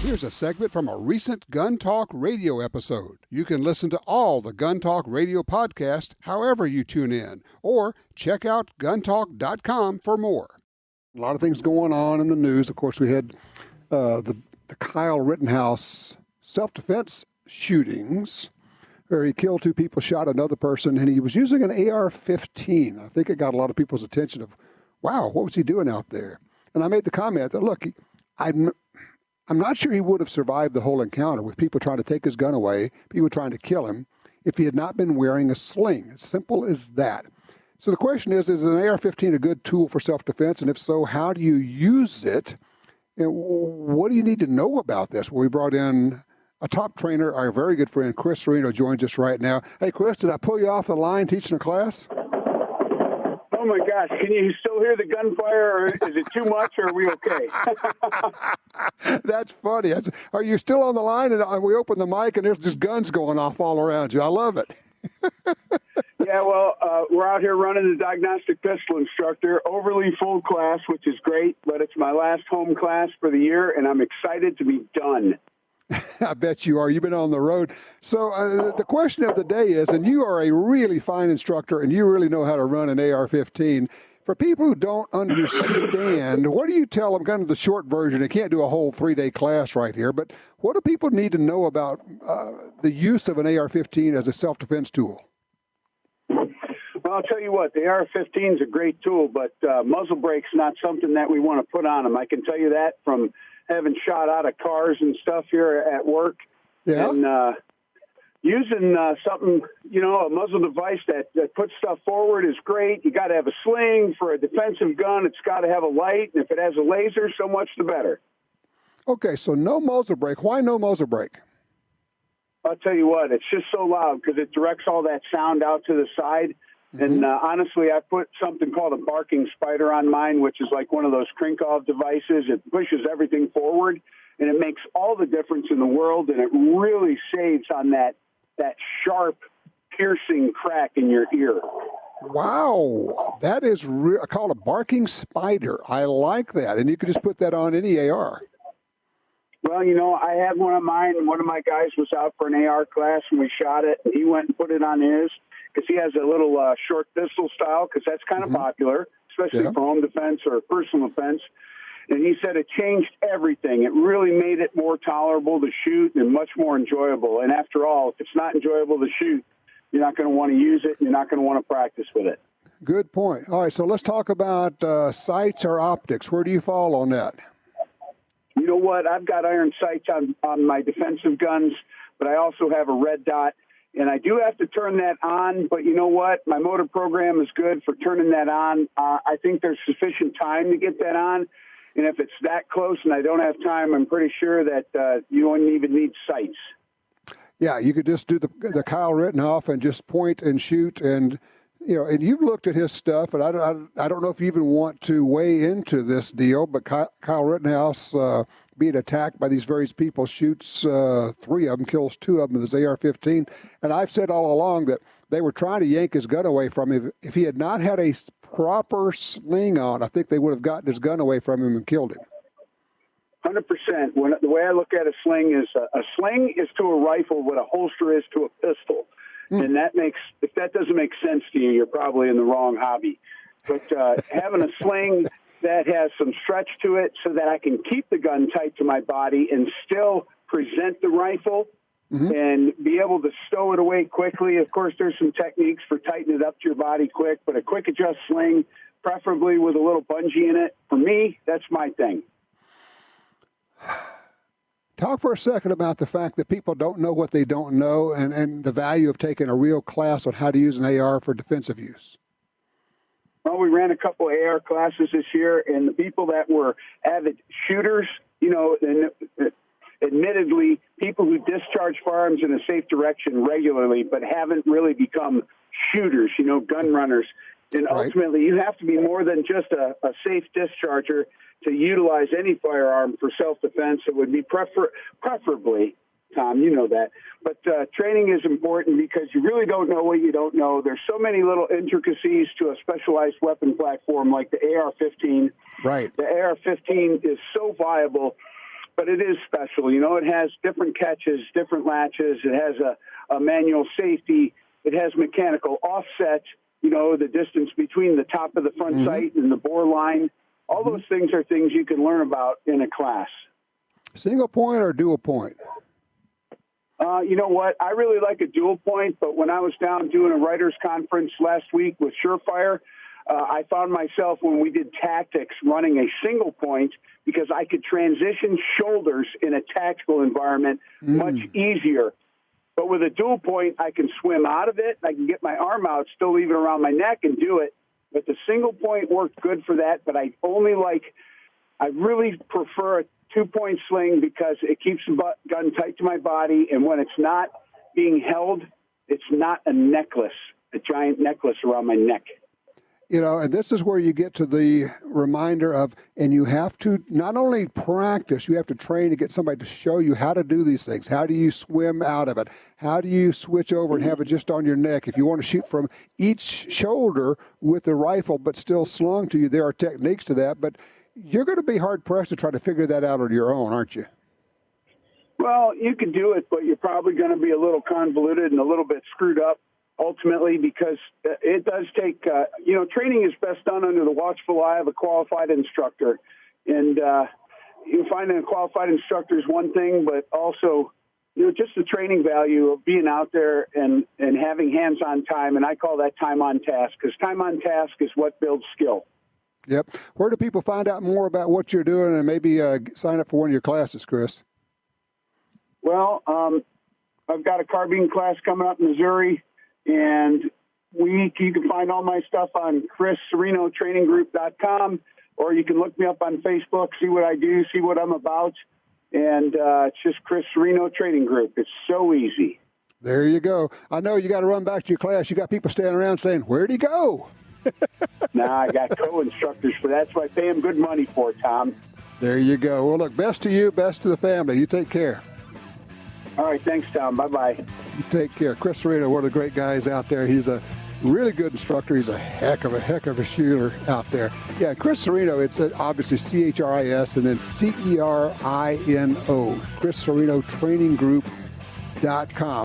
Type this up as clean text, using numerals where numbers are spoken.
Here's a segment from a recent Gun Talk radio episode. You can listen to all the Gun Talk radio podcasts however you tune in, or check out guntalk.com for more. A lot of things going on in the news. Of course, we had the Kyle Rittenhouse self-defense shootings, where he killed 2 people, shot another person, and he was using an AR-15. I think it got a lot of people's attention of, wow, what was he doing out there? And I made the comment that, look, I'm not sure he would have survived the whole encounter with people trying to take his gun away, people trying to kill him, if he had not been wearing a sling. As simple as that. So the question is an AR-15 a good tool for self-defense? And if so, how do you use it? And what do you need to know about this? Well, we brought in a top trainer, our very good friend, Chris Cerino, joins us right now. Hey, Chris, did I pull you off the line teaching a class? Oh, my gosh. Can you still hear the gunfire, or is it too much, or are we okay? That's funny. Are you still on the line? And we open the mic, and there's just guns going off all around you. I love it. Yeah, well, we're out here running the diagnostic pistol instructor, overly full class, which is great, but it's my last home class for the year, and I'm excited to be done. I bet you are. You've been on the road. So the question of the day is, and you are a really fine instructor, and you really know how to run an AR-15. For people who don't understand, what do you tell them, kind of the short version? I can't do a whole 3-day class right here, but what do people need to know about the use of an AR-15 as a self-defense tool? Well, I'll tell you what, the AR-15 is a great tool, but muzzle brake's not something that we want to put on them. I can tell you that from having shot out of cars and stuff here at work. Yeah. And using something, a muzzle device that puts stuff forward is great. You got to have a sling. For a defensive gun, it's got to have a light. And if it has a laser, so much the better. Okay, so no muzzle brake. Why no muzzle brake? I'll tell you what, it's just so loud because it directs all that sound out to the side. And honestly, I put something called a barking spider on mine, which is like one of those crank-off devices. It pushes everything forward, and it makes all the difference in the world, and it really saves on that sharp, piercing crack in your ear. Wow, that is called a barking spider. I like that, and you can just put that on any AR. Well, I had one of mine, and one of my guys was out for an AR class, and we shot it, and he went and put it on his, because he has a little short pistol style, because that's kind of popular, especially for home defense or personal defense. And he said it changed everything. It really made it more tolerable to shoot and much more enjoyable. And after all, if it's not enjoyable to shoot, you're not going to want to use it. You're not going to want to practice with it. Good point. All right, so let's talk about sights or optics. Where do you fall on that? You know what? I've got iron sights on my defensive guns, but I also have a red dot. And I do have to turn that on, but you know what? My motor program is good for turning that on. I think there's sufficient time to get that on. And if it's that close and I don't have time, I'm pretty sure that you wouldn't even need sights. Yeah, you could just do the Kyle Rittenhouse and just point and shoot. And, and you've looked at his stuff, and I don't know if you even want to weigh into this deal, but Kyle Rittenhouse being attacked by these various people, shoots 3 of them, kills 2 of them with his AR-15. And I've said all along that they were trying to yank his gun away from him. If he had not had a proper sling on, I think they would have gotten his gun away from him and killed him. 100%. The way I look at a sling is a sling is to a rifle what a holster is to a pistol. And if that doesn't make sense to you, you're probably in the wrong hobby. But having a sling that has some stretch to it so that I can keep the gun tight to my body and still present the rifle and be able to stow it away quickly. Of course, there's some techniques for tightening it up to your body quick, but a quick adjust sling, preferably with a little bungee in it, for me, that's my thing. Talk for a second about the fact that people don't know what they don't know and the value of taking a real class on how to use an AR for defensive use. Well, we ran a couple of AR classes this year, and the people that were avid shooters, and admittedly, people who discharge firearms in a safe direction regularly but haven't really become shooters, gun runners. And ultimately, you have to be more than just a safe discharger to utilize any firearm for self-defense. It would be preferably, Tom, you know that. But training is important because you really don't know what you don't know. There's so many little intricacies to a specialized weapon platform like the AR-15. Right. The AR-15 is so viable but it is special. You know, it has different catches, different latches. It has a manual safety. It has mechanical offset, you know, the distance between the top of the front sight and the bore line. All those things are things you can learn about in a class. Single point or dual point? You know what? I really like a dual point, but when I was down doing a writers conference last week with Surefire, I found myself when we did tactics running a single point because I could transition shoulders in a tactical environment much easier. But with a dual point, I can swim out of it. I can get my arm out, still leave it around my neck and do it. But the single point worked good for that. But I really prefer a 2-point sling because it keeps the gun tight to my body. And when it's not being held, it's not a necklace, a giant necklace around my neck. You know, and this is where you get to the reminder of, and you have to not only practice, you have to train to get somebody to show you how to do these things. How do you swim out of it? How do you switch over and have it just on your neck? If you want to shoot from each shoulder with the rifle but still slung to you, there are techniques to that, but you're going to be hard-pressed to try to figure that out on your own, aren't you? Well, you can do it, but you're probably going to be a little convoluted and a little bit screwed up ultimately because it does take, training is best done under the watchful eye of a qualified instructor. And finding a qualified instructor is one thing, but also, just the training value of being out there and having hands-on time. And I call that time on task because time on task is what builds skill. Yep. Where do people find out more about what you're doing and maybe sign up for one of your classes, Chris? Well, I've got a carbine class coming up in Missouri, and you can find all my stuff on chriscerinotraininggroup.com, or you can look me up on Facebook, see what I do, see what I'm about, and it's just Chris Cerino Training Group. It's so easy. There you go. I know you got to run back to your class. You got people standing around saying, where'd he go? Nah, I got co-instructors for that, so I pay them good money for it, Tom. There you go. Well, look, best to you, best to the family. You take care. All right, thanks, Tom. Bye-bye. You take care. Chris Cerino, one of the great guys out there. He's a really good instructor. He's a heck of a shooter out there. Yeah, Chris Cerino, it's obviously CHRIS and then CERINO, ChrisCerinoTrainingGroup.com.